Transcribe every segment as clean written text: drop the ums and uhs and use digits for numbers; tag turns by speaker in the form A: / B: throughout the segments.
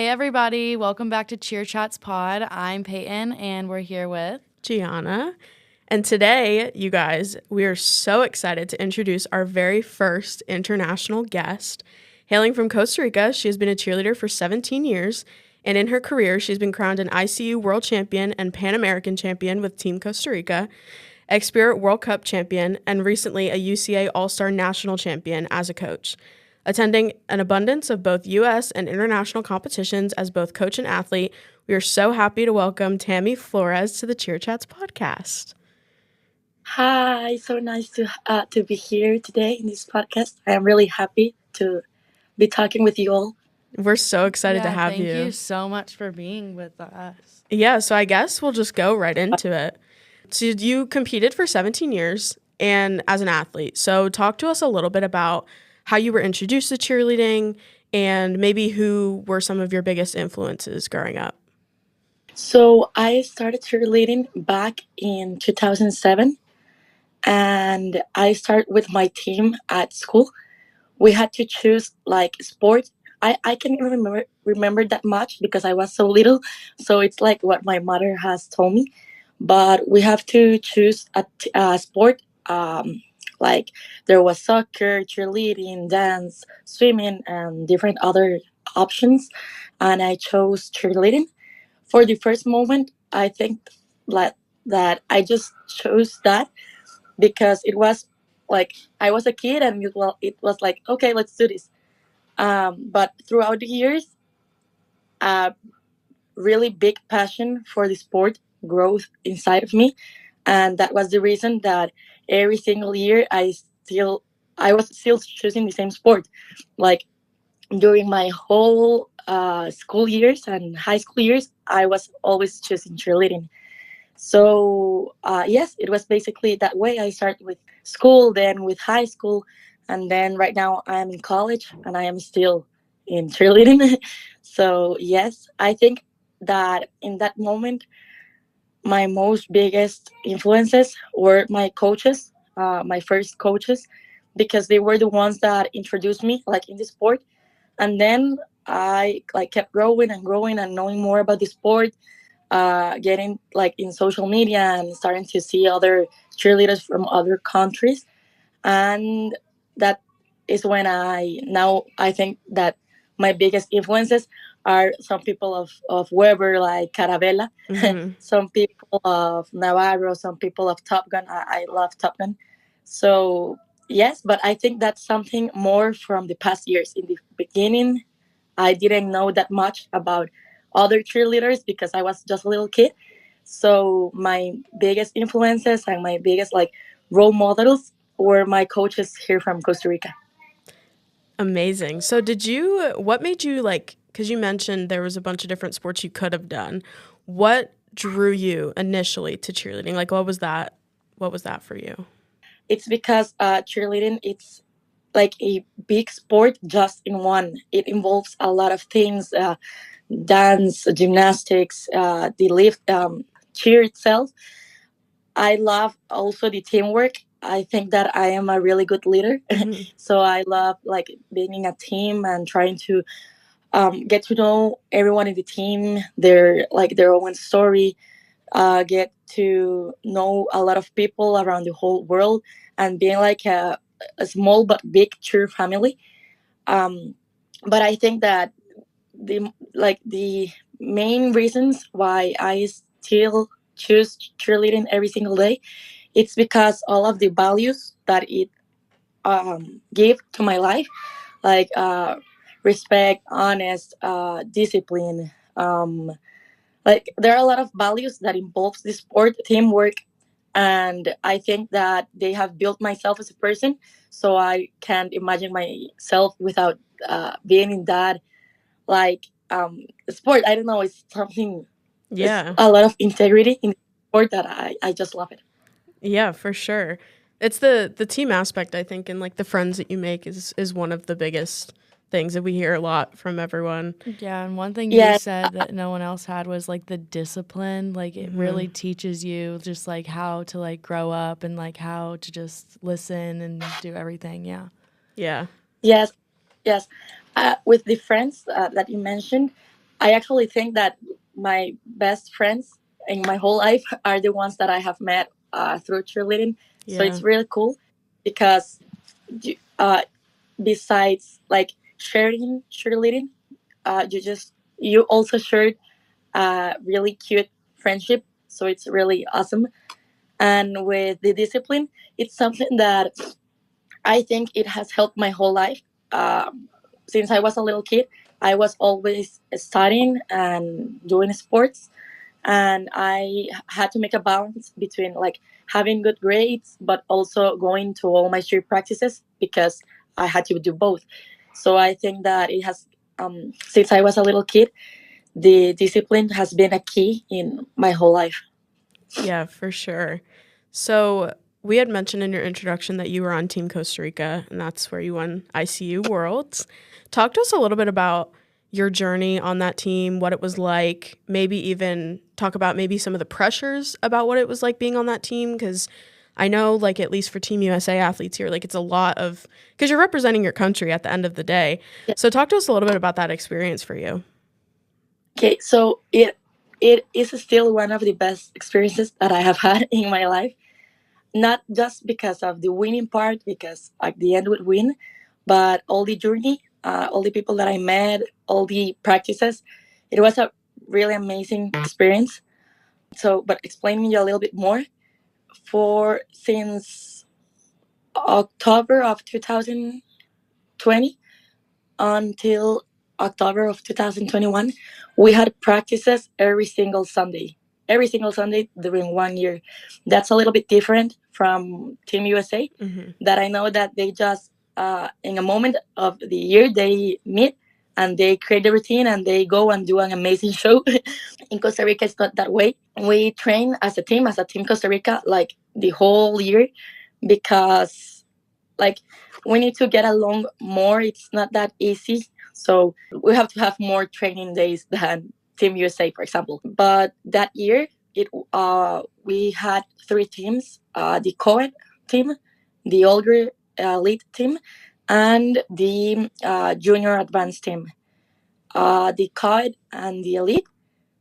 A: Hey, everybody. Welcome back to Cheer Chats Pod. I'm Peyton, and we're here with
B: Gianna. And today, you guys, we are so excited to introduce our very first international guest. Hailing from Costa Rica, she has been a cheerleader for 17 years, and in her career, she's been crowned an ICU World Champion and Pan American Champion with Team Costa Rica, Xpirit World Cup Champion, and recently a UCA All-Star National Champion as a coach. Attending an abundance of both U.S. and international competitions as both coach and athlete, we are so happy to welcome Tami Flores to the Cheer Chats podcast.
C: Hi, so nice to be here today in this podcast. I am really happy to be talking with you all.
B: We're so excited to have you.
A: Thank you so much for being with us.
B: Yeah, so I guess we'll just go right into it. So you competed for 17 years and as an athlete. So talk to us a little bit about how you were introduced to cheerleading and maybe who were some of your biggest influences growing up.
C: So I started cheerleading back in 2007, and I started with my team at school. We had to choose like sport. I can't even remember that much because I was so little. So it's like what my mother has told me. But we have to choose a sport. Like there was soccer, cheerleading, dance, swimming, and different other options. And I chose cheerleading. For the first moment, I think like that I just chose that because it was like I was a kid and it was like, okay, let's do this. But throughout the years, a really big passion for the sport growth inside of me, and that was the reason that every single year I was still choosing the same sport. Like during my whole school years and high school years, I was always choosing cheerleading. So yes, it was basically that way. I started with school, then with high school, and then right now I am in college and I am still in cheerleading. So yes, I think that in that moment, my most biggest influences were my coaches, my first coaches, because they were the ones that introduced me like in the sport, and then I like kept growing and growing and knowing more about the sport, getting like in social media and starting to see other cheerleaders from other countries, and that is when I think that my biggest influences are some people of Weber like Carabella, some people of Navarro, some people of Top Gun. I love Top Gun. So yes, but I think that's something more from the past years. In the beginning, I didn't know that much about other cheerleaders because I was just a little kid. So my biggest influences and my biggest like role models were my coaches here from Costa Rica.
B: Amazing. So what made you like, because you mentioned there was a bunch of different sports you could have done. What drew you initially to cheerleading? Like, what was that? What was that for you?
C: It's because cheerleading, it's like a big sport just in one. It involves a lot of things, dance, gymnastics, the lift, cheer itself. I love also the teamwork. I think that I am a really good leader. So I love like being in a team and trying to get to know everyone in the team, their own story, get to know a lot of people around the whole world, and being like a small but big cheer family. Um, but I think that the main reasons why I still choose cheerleading every single day, it's because all of the values that it gave to my life, like respect, honest, discipline. Like there are a lot of values that involves the sport, teamwork, and I think that they have built myself as a person. So I can't imagine myself without being in that like sport. I don't know, it's something. It's
B: Yeah.
C: a lot of integrity in the sport that I just love it.
B: Yeah, for sure. It's the team aspect, I think, and like the friends that you make is one of the biggest things that we hear a lot from everyone.
A: Yeah, and one thing you
C: Yes,
A: said that no one else had was like the discipline. Like it really teaches you just like how to like grow up and like how to just listen and do everything. Yeah.
B: Yeah.
C: yes, yes. With the friends that you mentioned, I actually think that my best friends in my whole life are the ones that I have met through cheerleading. So
B: Yeah.
C: it's really cool because uh, besides like sharing cheerleading, you also shared a really cute friendship. So it's really awesome. And with the discipline, it's something that I think it has helped my whole life. Since I was a little kid, I was always studying and doing sports, and I had to make a balance between like having good grades, but also going to all my street practices because I had to do both. So I think that it has, since I was a little kid, the discipline has been a key in my whole life.
B: Yeah, for sure. So we had mentioned in your introduction that you were on Team Costa Rica, and that's where you won ICU Worlds. Talk to us a little bit about your journey on that team, what it was like, maybe even talk about maybe some of the pressures about what it was like being on that team, because I know, like, at least for Team USA athletes here, like, it's a lot of, because you're representing your country at the end of the day.
C: Yeah.
B: So talk to us a little bit about that experience for you.
C: Okay, so it is still one of the best experiences that I have had in my life. Not just because of the winning part, because at the end would win, but all the journey, all the people that I met, all the practices. It was a really amazing experience. So, but explaining you a little bit more, for since October of 2020 until October of 2021, we had practices every single Sunday. Every single Sunday during 1 year. That's a little bit different from Team USA.
B: Mm-hmm.
C: That I know that they just, in a moment of the year, they meet and they create the routine and they go and do an amazing show. In Costa Rica, it's not that way. We train as a team Costa Rica, like the whole year because like we need to get along more. It's not that easy. So we have to have more training days than Team USA, for example. But that year, it we had three teams: the co-ed team, the older elite team, and the junior advanced team. The co-ed and the elite,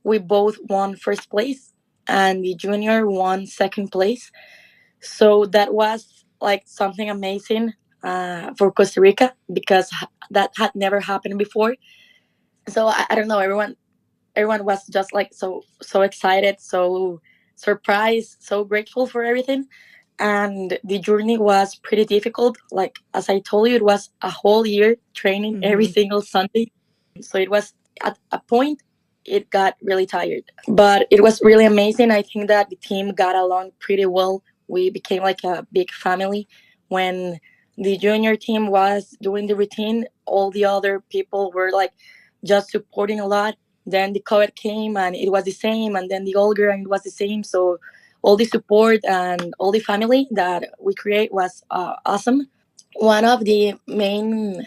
C: we both won first place, and the junior won second place. So that was like something amazing for Costa Rica because that had never happened before. So I don't know, everyone was just like so excited, so surprised, so grateful for everything. And the journey was pretty difficult. Like as I told you, it was a whole year training every
B: Mm-hmm.
C: single Sunday. So it was at a point it got really tired. But it was really amazing. I think that the team got along pretty well. We became like a big family. When the junior team was doing the routine, all the other people were like just supporting a lot. Then the COVID came and it was the same, and then the older and it was the same. So all the support and all the family that we create was awesome. One of the main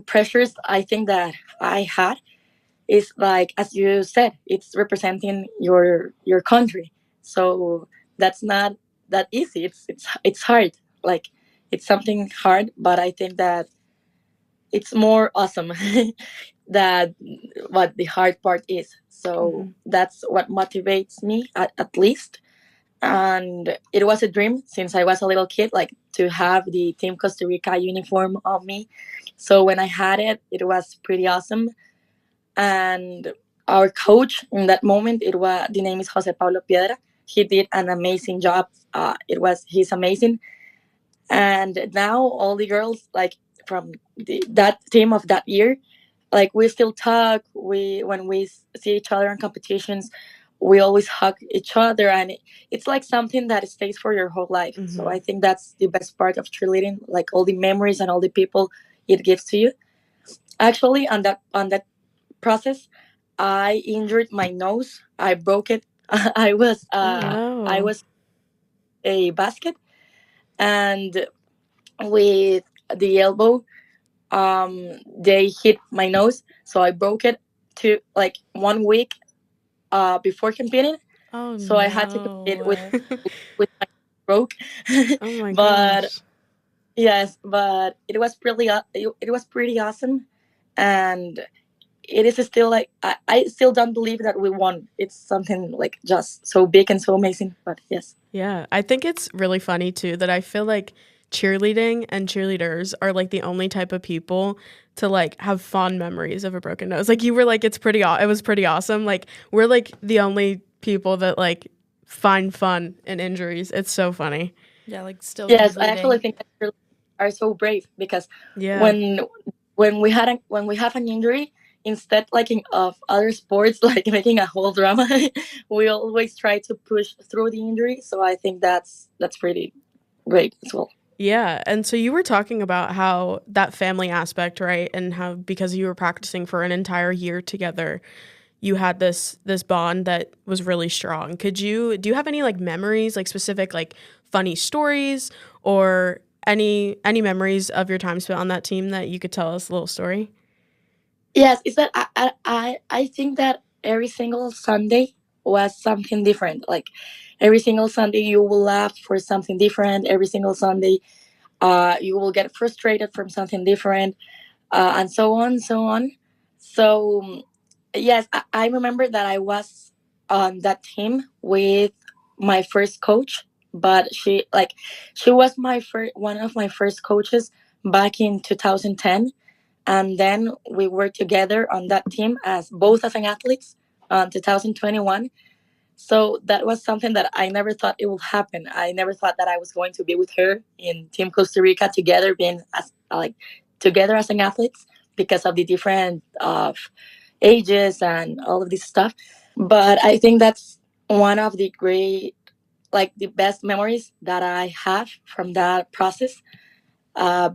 C: pressures I think that I had is like as you said, it's representing your country. So that's not that easy. It's hard. Like it's something hard, but I think that it's more awesome that what the hard part is. So
B: Mm-hmm.
C: that's what motivates me at least. And it was a dream since I was a little kid, like to have the Team Costa Rica uniform on me. So when I had it, it was pretty awesome. And our coach in that moment, it was the name is Jose Pablo Piedra. He did an amazing job. He's amazing. And now all the girls like from that team of that year, like we still talk. We when we see each other in competitions, we always hug each other, and it's like something that stays for your whole life. So
B: Mm-hmm.
C: I think that's the best part of cheerleading, like all the memories and all the people it gives to you. Actually, on that process, I injured my nose. I broke it. I was
B: Oh,
C: uh, I
B: no.
C: was a basket, and with the elbow, they hit my nose, so I broke it to like 1 week before competing.
A: Oh
C: So I had to compete with
A: no.
C: with my broke,
B: Oh my
C: but
B: gosh.
C: yes, but it was pretty awesome, and it is still like I still don't believe that we won. It's something like just so big and so amazing. But yes.
B: Yeah, I think it's really funny too that I feel like cheerleading and cheerleaders are like the only type of people to like have fond memories of a broken nose. Like you were like it was pretty awesome. Like we're like the only people that like find fun in injuries. It's so funny.
A: Yeah, like still
C: Yes, I actually
A: completing.
C: think that cheerleaders are so brave because
B: Yeah.
C: when when we have an injury, instead of other sports like making a whole drama, we always try to push through the injury. So I think that's pretty great as well.
B: Yeah, and so you were talking about how that family aspect, right? And how because you were practicing for an entire year together, you had this bond that was really strong. Do you have any like memories, like specific like funny stories or any memories of your time spent on that team that you could tell us a little story?
C: Yes, it's that I think that every single Sunday was something different. Like every single Sunday you will laugh for something different. Every single Sunday you will get frustrated from something different, and so on, so on. So yes, I remember that I was on that team with my first coach, but she was my first one of my first coaches back in 2010, and then we worked together on that team as both as an athletes on 2021. So that was something that I never thought it would happen. I never thought that I was going to be with her in Team Costa Rica together, being as like together as an athletes because of the different of ages and all of this stuff. But I think that's one of the great, like the best memories that I have from that process.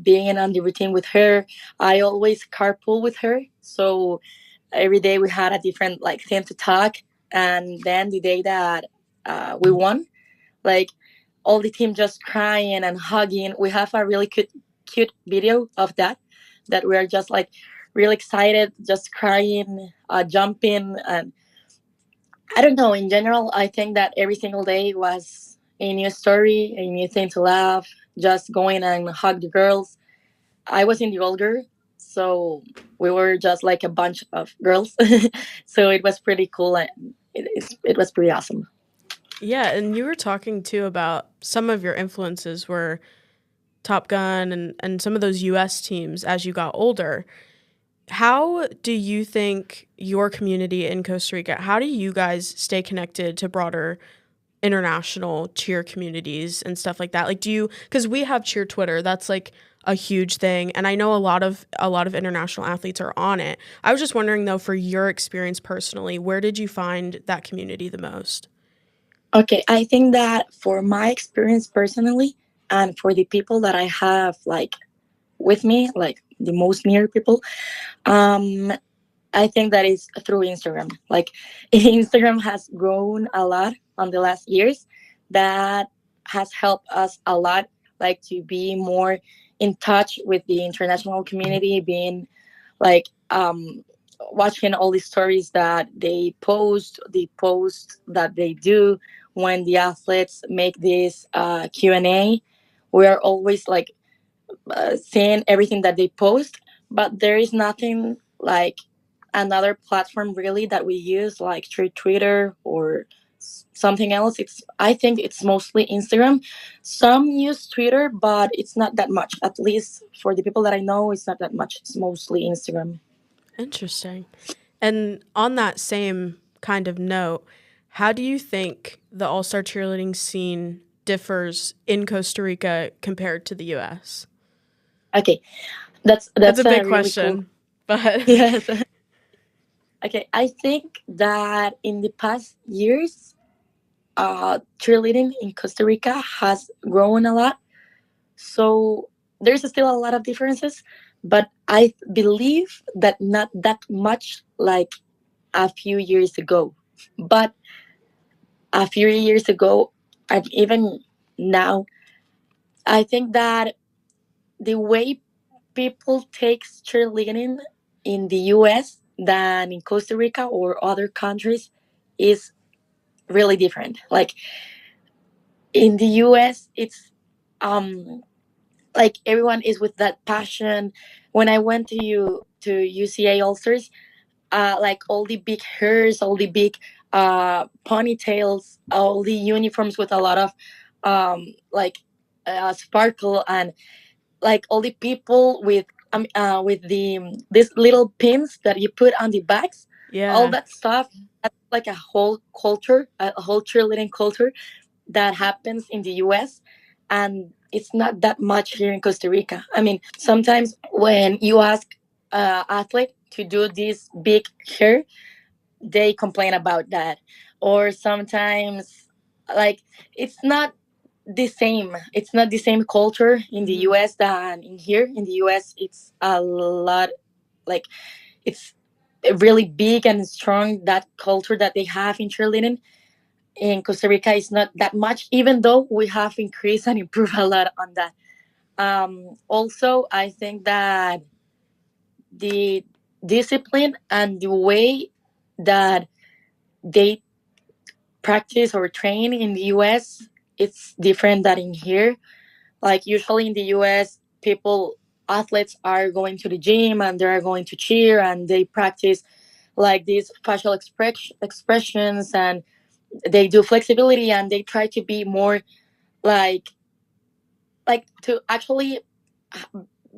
C: Being on the routine with her, I always carpool with her. So every day we had a different like thing to talk. And then the day that we won, like all the team just crying and hugging. We have a really cute video of that we are just like really excited, just crying, jumping, and I don't know. In general, I think that every single day was a new story, a new thing to laugh. Just going and hug the girls. I was in the older, so we were just like a bunch of girls. So it was pretty cool and it was pretty awesome.
B: Yeah, and you were talking too about some of your influences were Top Gun and some of those US teams as you got older. How do you think your community in Costa Rica, how do you guys stay connected to broader international cheer communities and stuff like that? Like do you cuz we have cheer Twitter, that's like a huge thing and I know a lot of international athletes are on it. I was just wondering though for your experience personally, where did you find that community the most?
C: Okay, I think that for my experience personally, and for the people that I have like with me, like the most near people, um, I think that is through Instagram. Like Instagram has grown a lot on the last years. That has helped us a lot, like to be more in touch with the international community, being like watching all the stories that they post, the posts that they do when the athletes make this Q&A. We are always like seeing everything that they post, but there is nothing like another platform really that we use like through Twitter or something else. It's I think it's mostly Instagram. Some use Twitter, but it's not that much. At least for the people that I know, it's not that much. It's mostly Instagram.
B: Interesting. And on that same kind of note, how do you think the all-star cheerleading scene differs in Costa Rica compared to the US?
C: Okay,
B: It's a
C: that's a
B: big
C: really cool.
B: question, but
C: Yes. Okay, I think that in the past years, cheerleading in Costa Rica has grown a lot. So there's still a lot of differences, but I believe that not that much like a few years ago. But a few years ago, and even now, I think that the way people take cheerleading in the US than in Costa Rica or other countries is really different. Like in the US, it's like everyone is with that passion. When I went to UCA All-Stars, like all the big hairs, all the big ponytails, all the uniforms with a lot of like sparkle, and like all the people with the these little pins that you put on the backs, all
B: Yeah.
C: that stuff. That's like a whole culture, a whole cheerleading culture that happens in the US, and it's not that much here in Costa Rica. I mean, sometimes when you ask athlete to do this big hair, they complain about that. Or sometimes, like, it's not the same. It's not the same culture in the
B: Mhm.
C: US than in here. In the US, it's a lot, like, it's really big and strong, that culture that they have in cheerleading. In Costa Rica, is not that much, even though we have increased and improved a lot on that. Also, I think that the discipline and the way that they practice or train in the US, it's different than in here. Like usually in the US, people athletes are going to the gym and they're going to cheer and they practice like these facial expressions, and they do flexibility, and they try to be more like to actually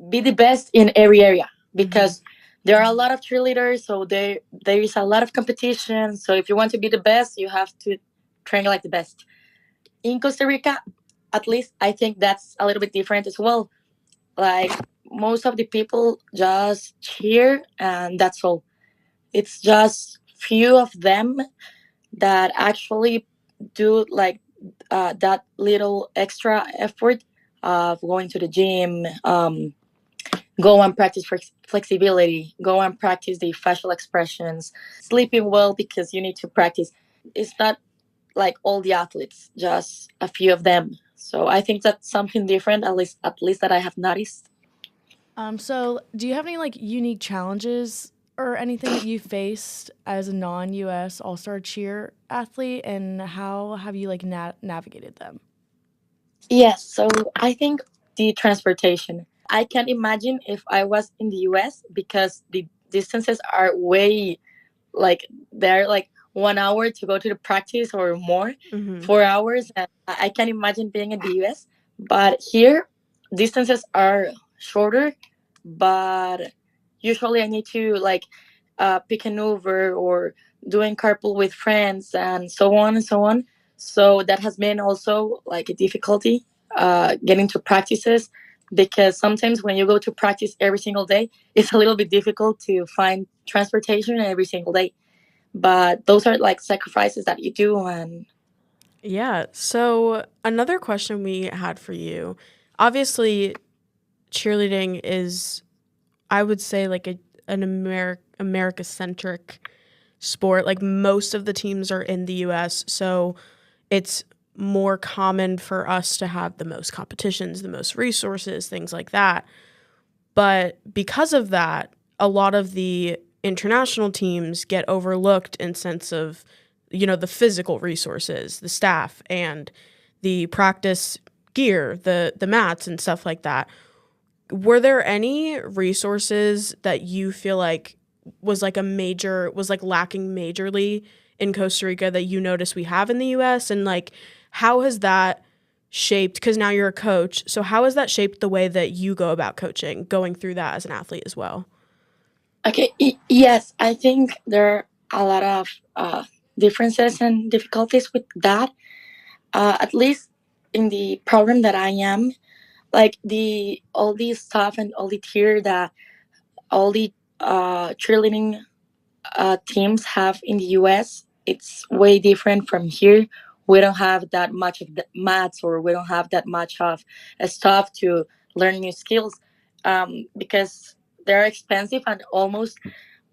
C: be the best in every area,
B: Mhm.
C: because there are a lot of cheerleaders, so there is a lot of competition. So if you want to be the best, you have to train like the best. In Costa Rica, at least I think that's a little bit different as well. Like most of the people just cheer and that's all. It's just few of them that actually do like that little extra effort of going to the gym, go and practice flexibility, go and practice the facial expressions, sleeping well because you need to practice. It's not like all the athletes, just a few of them. So I think that's something different, at least that I have noticed.
A: So do you have any like unique challenges or anything that you faced as a non-US All-Star cheer athlete, and how have you like navigated them?
C: Yes, so I think the transportation. I can imagine if I was in the US, because the distances are way, like, they're like 1 hour to go to the practice or more,
B: Mhm.
C: 4 hours. And I can imagine being in the US. But here, distances are shorter, but usually I need to like pick an Uber or doing carpool with friends and so on and so on. So that has been also like a difficulty getting to practices, because sometimes when you go to practice every single day, it's a little bit difficult to find transportation every single day. But those are like sacrifices that you do. And
B: Yeah. So another question we had for you. Obviously, cheerleading is, I would say, like an America centric sport. Like most of the teams are in the US, so it's more common for us to have the most competitions, the most resources, things like that. But because of that, a lot of the international teams get overlooked in sense of, the physical resources, the staff, and the practice gear, the mats and stuff like that. Were there any resources that you feel like was like lacking majorly in Costa Rica that you notice we have in the US? And like, how has that shaped, because now you're a coach, so how has that shaped the way that you go about coaching, going through that as an athlete as well?
C: okay, yes, I think there are a lot of differences and difficulties with that. At least in the program that I am, like the all the stuff and all the tier that all the cheerleading teams have in the US, it's way different from here. We don't have that much of the maths, or we don't have that much of stuff to learn new skills, because they're expensive, and almost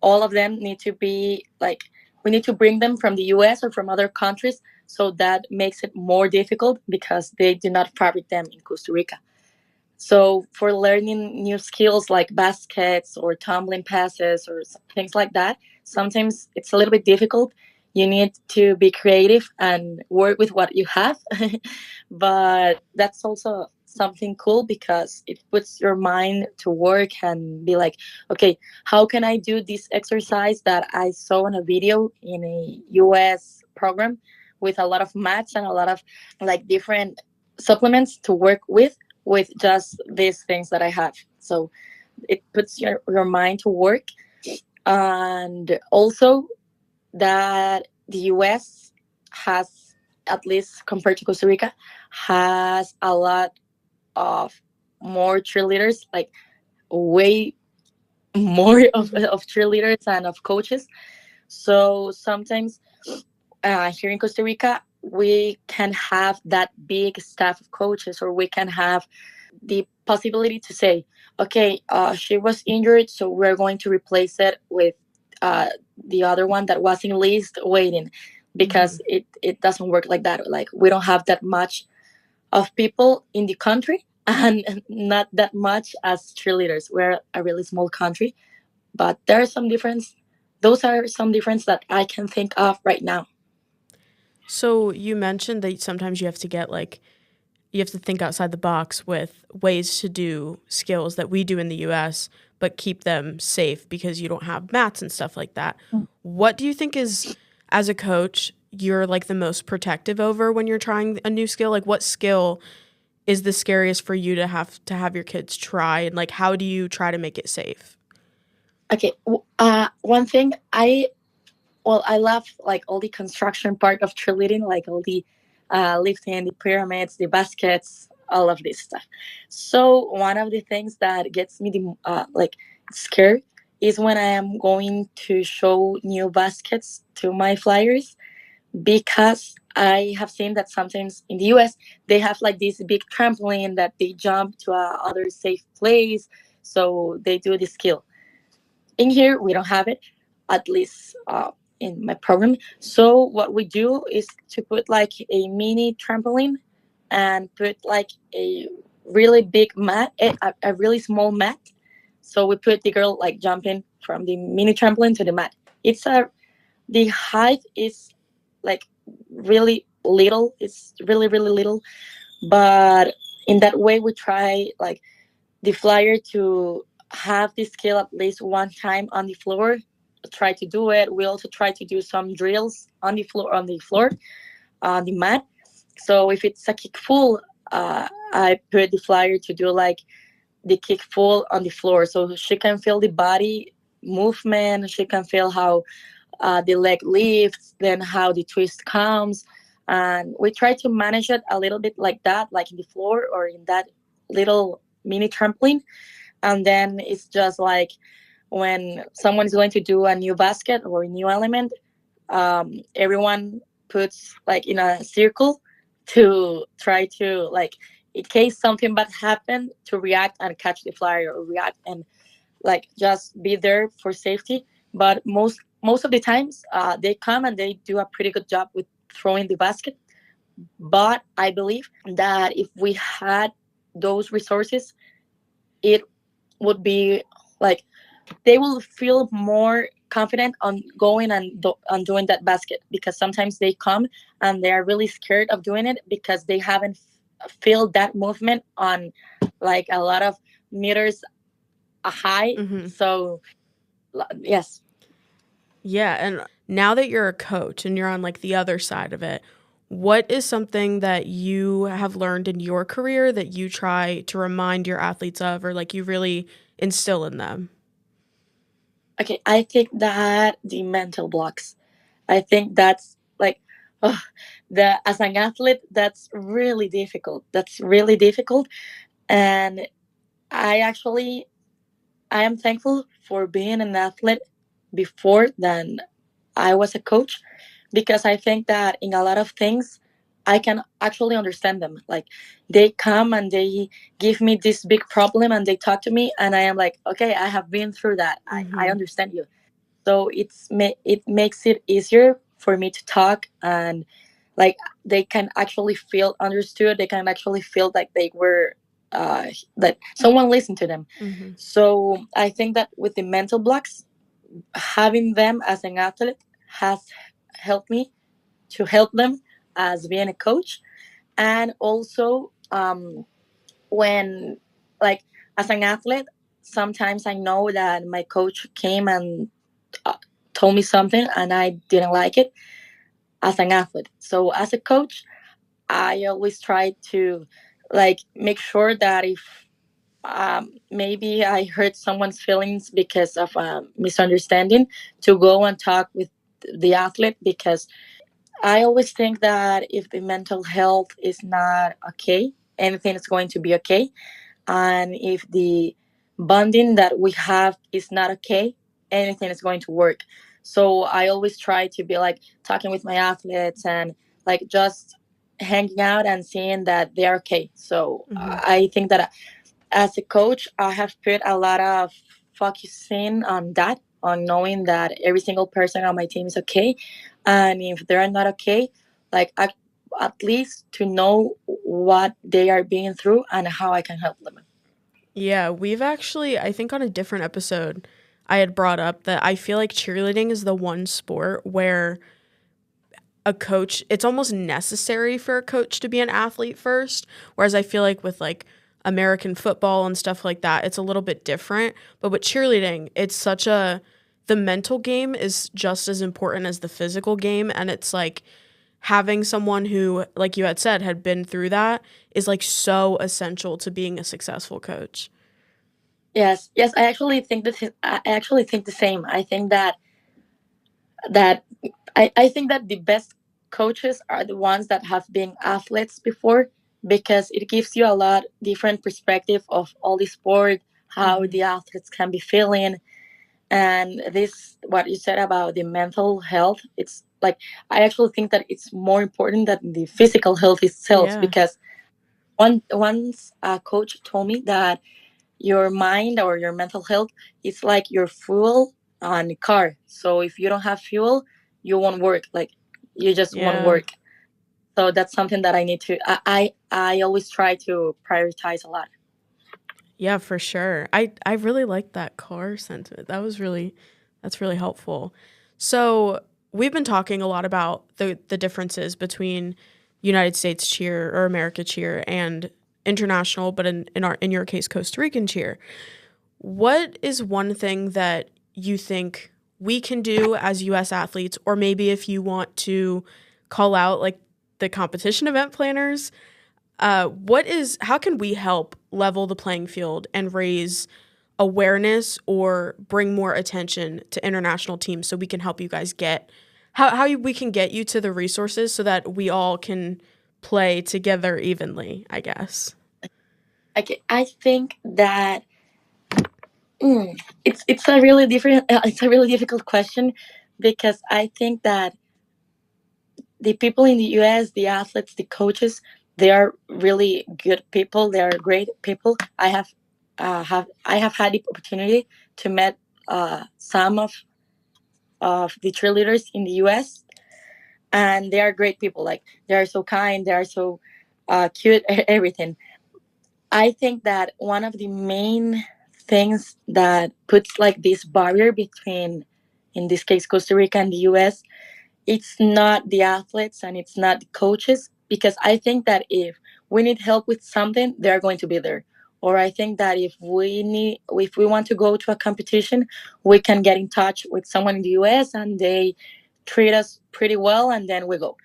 C: all of them need to be like, we need to bring them from the US or from other countries. So that makes it more difficult because they do not fabric them in Costa Rica. So for learning new skills like baskets or tumbling passes or things like that, sometimes it's a little bit difficult. You need to be creative and work with what you have. But that's also something cool because it puts your mind to work and be like, okay, how can I do this exercise that I saw in a video in a US program with a lot of mats and a lot of like different supplements to work with just these things that I have. So it puts your mind to work. And also that the US has, at least compared to Costa Rica, has a lot of more cheerleaders, like way more of cheerleaders and of coaches. So sometimes here in Costa Rica, we can have that big staff of coaches, or we can have the possibility to say, okay, she was injured, so we're going to replace it with uh, the other one that was in list waiting, because it doesn't work like that. Like, we don't have that much of people in the country and not that much as cheerleaders. We're a really small country, but there are some difference. Those are some difference that I can think of right now.
B: So you mentioned that sometimes you have to get like you have to think outside the box with ways to do skills that we do in the US, but keep them safe because you don't have mats and stuff like that. What do you think is, as a coach, you're like the most protective over when you're trying a new skill? Like, what skill is the scariest for you to have your kids try, and like how do you try to make it safe?
C: Okay, one thing I love like all the construction part of cheerleading, like all the lifting, the pyramids, the baskets, all of this stuff. So one of the things that gets me the like scared is when I am going to show new baskets to my flyers, because I have seen that sometimes in the US they have like this big trampoline that they jump to a other safe place, so they do the skill. In here we don't have it, at least in my program. So what we do is to put like a mini trampoline and put like a really big mat, a really small mat. So we put the girl like jumping from the mini trampoline to the mat. It's a The height is like really little. It's really really little, but in that way we try like the flyer to have this skill at least one time on the floor. Try to do it. We also try to do some drills on the mat. So if it's a kick full, I put the flyer to do like the kick full on the floor, so she can feel the body movement. She can feel how the leg lifts, then how the twist comes, and we try to manage it a little bit like that, like in the floor or in that little mini trampoline. And then it's just like when someone is going to do a new basket or a new element, everyone puts like in a circle to try to like, in case something bad happened, to react and catch the flyer, or react and like just be there for safety. But most of the times they come and they do a pretty good job with throwing the basket. But I believe that if we had those resources, it would be like they will feel more confident on going and on doing that basket, because sometimes they come and they are really scared of doing it because they haven't feel that movement on like a lot of meters high. So yes.
B: Yeah, and now that you're a coach and you're on like the other side of it, what is something that you have learned in your career that you try to remind your athletes of, or like you really instill in them?
C: Okay, I think that the mental blocks. I think that's like, oh, the as an athlete, that's really difficult. That's really difficult, and I actually I am thankful for being an athlete before than I was a coach, because I think that in a lot of things I can actually understand them. Like, they come and they give me this big problem and they talk to me and I am like, okay, I have been through that. I understand you. So it makes it easier for me to talk, and like they can actually feel understood. They can actually feel like they were uh, that someone listened to them. So I think that with the mental blocks, having them as an athlete has helped me to help them as being a coach. And also when, like, as an athlete, sometimes I know that my coach came and uh, told me something and I didn't like it as an athlete. So as a coach, I always try to like make sure that if maybe I hurt someone's feelings because of a misunderstanding, to go and talk with the athlete, because I always think that if the mental health is not okay, anything is going to be okay. And if the bonding that we have is not okay, anything is going to work. So I always try to be like talking with my athletes and like just hanging out and seeing that they're okay. So
B: Mm-hmm.
C: I think that as a coach, I have put a lot of focusing on that, on knowing that every single person on my team is okay. And if they're not okay, like at least to know what they are being through and how I can help them.
B: Yeah, we've actually, I think on a different episode, I had brought up that I feel like cheerleading is the one sport where a coach, it's almost necessary for a coach to be an athlete first. Whereas I feel like with like American football and stuff like that, it's a little bit different. But with cheerleading, it's such a, the mental game is just as important as the physical game. And it's like having someone who, like you had said, had been through that is like so essential to being a successful coach.
C: Yes, yes, I actually think that I actually think the same. I think that I think that the best coaches are the ones that have been athletes before, because it gives you a lot different perspective of all the sport, how
B: Mm-hmm.
C: the athletes can be feeling. And this, what you said about the mental health, it's like I actually think that it's more important than the physical health itself,
B: Yeah.
C: because once a coach told me that your mind or your mental health is like your fuel on a car. So if you don't have fuel, you won't work. Like you just won't
B: Yeah.
C: work. So that's something that I need to. I always try to prioritize a lot.
B: Yeah, for sure. I really like that car sentiment. That's really helpful. So we've been talking a lot about the differences between United States cheer or America cheer and international, but in your case, Costa Rican cheer. What is one thing that you think we can do as US athletes, or maybe if you want to call out like the competition event planners, how can we help level the playing field and raise awareness or bring more attention to international teams so we can help you guys get we can get you to the resources so that we all can play together evenly, I guess.
C: Okay, I think that it's a really different. It's a really difficult question, because I think that the people in the U.S., the athletes, the coaches, they are really good people. They are great people. I have had the opportunity to meet some of the cheerleaders in the U.S., and they are great people. Like they are so kind, they are so cute, everything. I think that one of the main things that puts like this barrier between, in this case, Costa Rica and the U.S., it's not the athletes and it's not the coaches, because I think that if we need help with something, they're going to be there. Or I think that if we want to go to a competition, we can get in touch with someone in the US and they treat us pretty well, and then we go.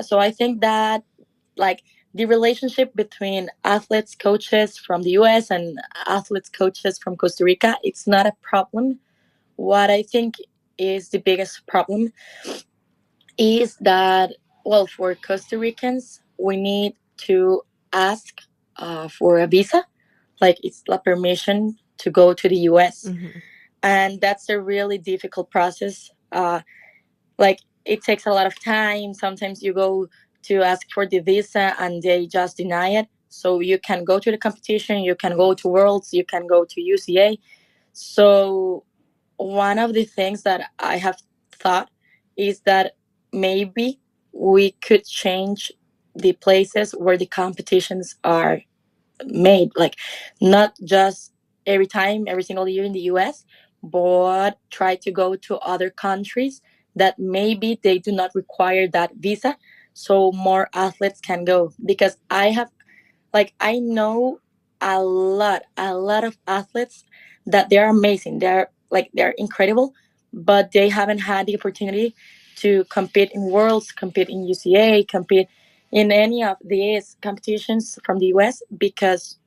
C: So I think that like the relationship between athletes coaches from the US and athletes coaches from Costa Rica, it's not a problem. What I think is the biggest problem is that, well, for Costa Ricans, we need to ask for a visa, like it's a permission to go to the US.
B: Mm-hmm.
C: And that's a really difficult process. Like it takes a lot of time. Sometimes you go to ask for the visa and they just deny it. So you can go to the competition, you can go to Worlds, you can go to UCA. So one of the things that I have thought is that maybe we could change the places where the competitions are made, like not just every time, every single year in the US, but try to go to other countries that maybe they do not require that visa, so more athletes can go. Because I know a lot of athletes that they're amazing. They're incredible, but they haven't had the opportunity to compete in Worlds, compete in UCA, compete in any of these competitions from the US because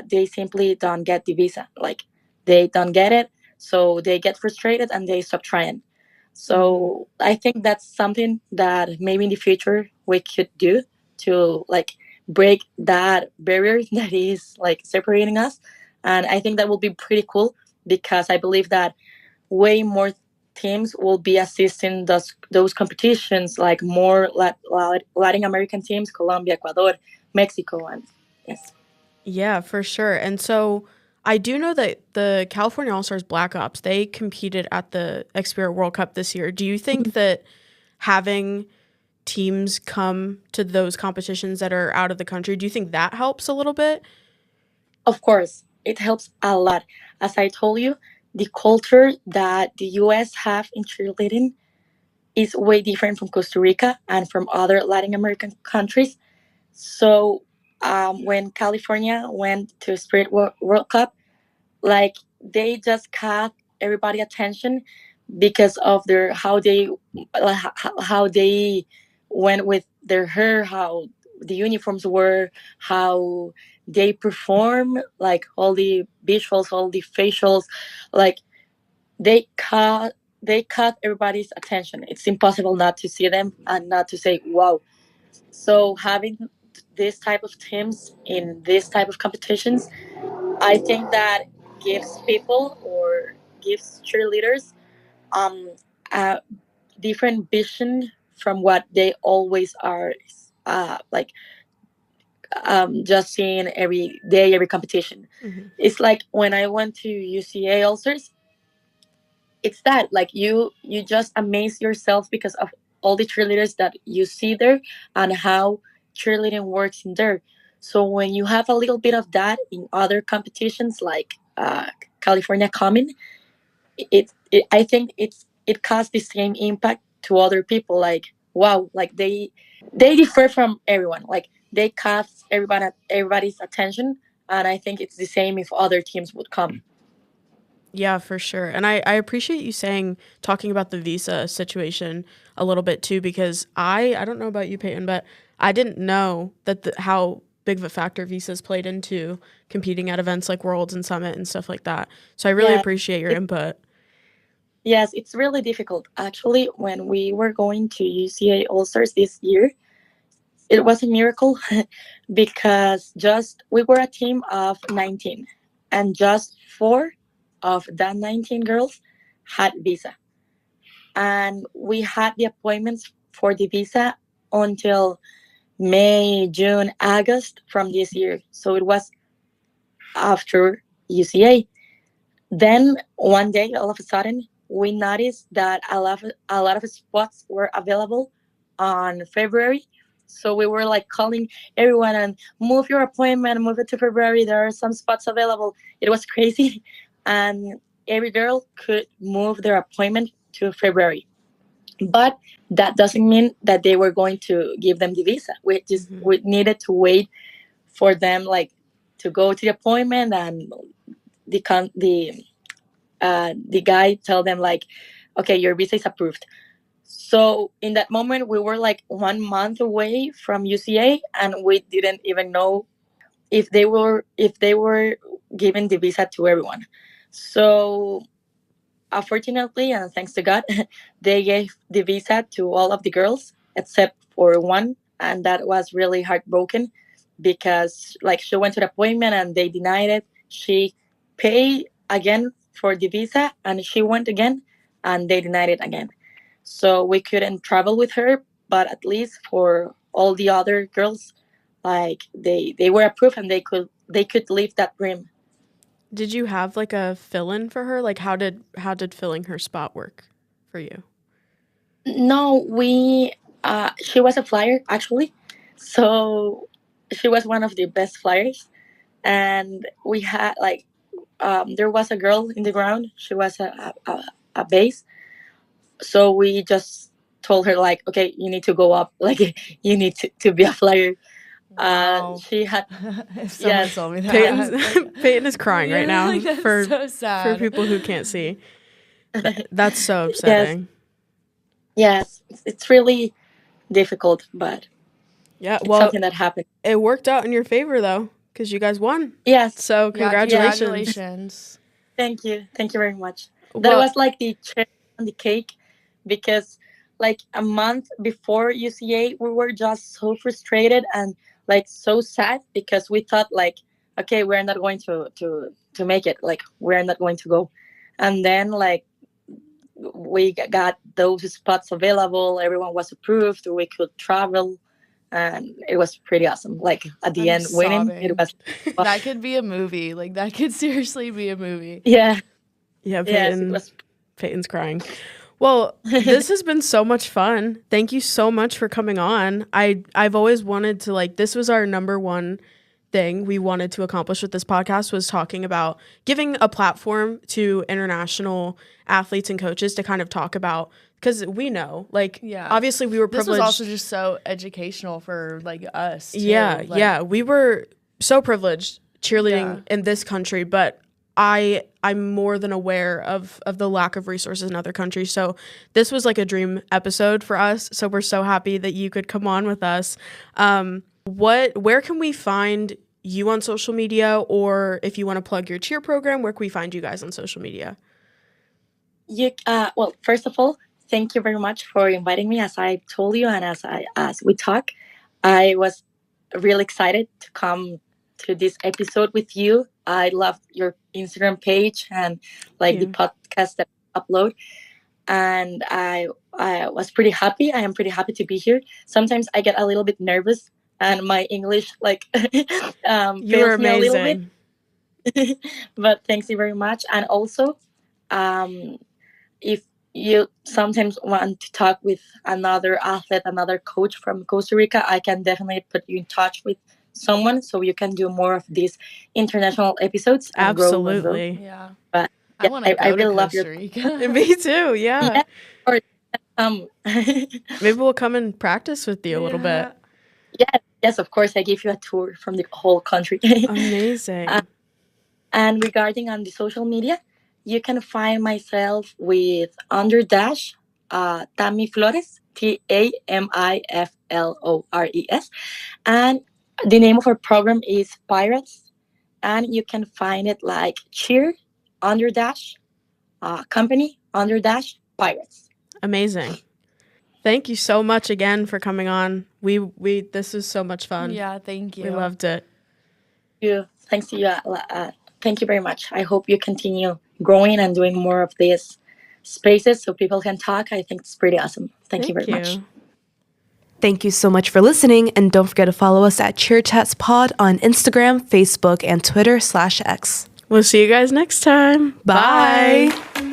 C: they simply don't get the visa. Like they don't get it, so they get frustrated and they stop trying.
B: Mm-hmm.
C: So I think that's something that maybe in the future we could do to like break that barrier that is like separating us. And I think that will be pretty cool because I believe that way more teams will be assisting those competitions, like more Latin American teams, Colombia, Ecuador, Mexico, and yes.
B: Yeah, for sure. And so I do know that the California All Stars Black Ops, they competed at the Xpirit World Cup this year. Do you think that having teams come to those competitions that are out of the country, do you think that helps a little bit?
C: Of course, it helps a lot. As I told you, the culture that the US have in cheerleading is way different from Costa Rica and from other Latin American countries. So when California went to Spirit World Cup, like they just caught everybody attention because of their how they went with their hair, how the uniforms were, how they perform, like all the visuals, all the facials, like they caught they caught everybody's attention. It's impossible not to see them and not to say wow. So having this type of teams in this type of competitions, I think that gives people or gives cheerleaders um, a different vision from what they always are like just seeing every day, every competition.
B: Mm-hmm.
C: It's like when I went to UCA Ulcers, it's that like you just amaze yourself because of all the cheerleaders that you see there and how cheerleading works in there. So when you have a little bit of that in other competitions like California Common, I think it caused the same impact to other people. Like wow, like they differ from everyone. Like they caught everybody's attention, and I think it's the same if other teams would come.
B: Yeah, for sure. And I appreciate you talking about the visa situation a little bit too, because I don't know about you, Peyton, but I didn't know that how big of a factor visas played into competing at events like Worlds and Summit and stuff like that. So I really
C: Yeah,
B: appreciate your
C: it,
B: input.
C: yes, it's really difficult. Actually, when we were going to UCA All Stars this year, it was a miracle because just we were a team of 19, and just four of that 19 girls had visa, and we had the appointments for the visa until May, June, August from this year. So it was after UCA. Then one day, all of a sudden, we noticed that a lot of spots were available on February. So we were like calling everyone and move your appointment, move it to February. There are some spots available. It was crazy, and every girl could move their appointment to February. But that doesn't mean that they were going to give them the visa.
B: Hmm.
C: We needed to wait for them like to go to the appointment and the guy tell them like, okay, your visa is approved. So in that moment, we were like 1 month away from UCA, and we didn't even know if they were giving the visa to everyone. So unfortunately, and thanks to God, they gave the visa to all of the girls except for one, and that was really heartbroken because like she went to the appointment and they denied it. She paid again for the visa and she went again and they denied it again. So we couldn't travel with her, but at least for all the other girls, like they were approved and they could live that dream.
B: Did you have like a fill-in for her? Like how did filling her spot work for you?
C: No, we she was a flyer actually. So she was one of the best flyers, and we had like there was a girl in the ground. She was a base. So we just told her like, okay, you need to go up. Like you need to be a flyer.
A: Wow.
C: She had
A: If someone
C: yes,
A: told me that.
B: Peyton is crying right now
A: Like, that's
B: for
A: so sad.
B: people who can't see. That's so
C: yes,
B: upsetting.
C: yes. It's really difficult, but
B: Yeah,
C: it's
B: well,
C: something that happened.
B: it worked out in your favor though, because you guys won.
C: Yes,
B: So
A: Yeah,
B: congratulations.
A: congratulations.
C: thank you very much. That
B: Well,
C: was like the cherry on the cake, because like a month before UCA, we were just so frustrated and like so sad, because we thought like, okay, we're not going to make it. Like we're not going to go, and then like we got those spots available. Everyone was approved. We could travel, and it was pretty awesome. Like at the
A: I'm
C: end, winning, it
A: sobbing.
C: was.
A: That could be a movie. Like that could seriously be a movie.
C: Yeah.
B: yeah,
C: Yes, it was.
B: Peyton's crying. Well, this has been so much fun. Thank you so much for coming on. I've always wanted to, like, this was our number one thing we wanted to accomplish with this podcast, was talking about giving a platform to international athletes and coaches to kind of talk about, because we know, like,
A: Yeah.
B: obviously we were
A: This
B: privileged.
A: was also just so educational for like us. Too.
B: Yeah,
A: Like,
B: yeah, we were so privileged cheerleading
A: Yeah.
B: in this country, but I'm more than aware of the lack of resources in other countries. So this was like a dream episode for us. So we're so happy that you could come on with us. Where can we find you on social media, or if you want to plug your cheer program, where can we find you guys on social media?
C: Well, first of all, thank you very much for inviting me. As I told you, and as we talk, I was really excited to come to this episode with you. I love your Instagram page and like the podcast that you upload, and I was pretty happy. I am pretty happy to be here. Sometimes I get a little bit nervous, and my English like
B: You're
C: fails me a little bit.
B: amazing.
C: But thanks you very much. And also, if you sometimes want to talk with another athlete, another coach from Costa Rica, I can definitely put you in touch with someone so you can do more of these international episodes and grow and grow.
B: Absolutely.
A: Yeah.
C: But
A: I want to go
C: I
A: to
C: really love
A: Costa
C: your
A: Rica.
B: Me too. Yeah.
C: or
B: Maybe we'll come and practice with you a little bit.
C: yes, of course. I give you a tour from the whole country.
B: Amazing.
C: And regarding on the social media, you can find myself with _, Tami Flores, TAMIFLORES. And the name of our program is Pirates. And you can find it like cheer _ company _ Pirates.
B: Amazing. Thank you so much again for coming on. This was so much fun.
A: Yeah, thank you.
B: We loved it.
C: Thanks to you. Thank you very much. I hope you continue growing and doing more of these spaces so people can talk. I think it's pretty awesome. Thank you very much.
D: Thank you so much for listening, and don't forget to follow us at Cheer Chats Pod on Instagram, Facebook, and Twitter /X.
B: We'll see you guys next time.
D: Bye.
B: Bye.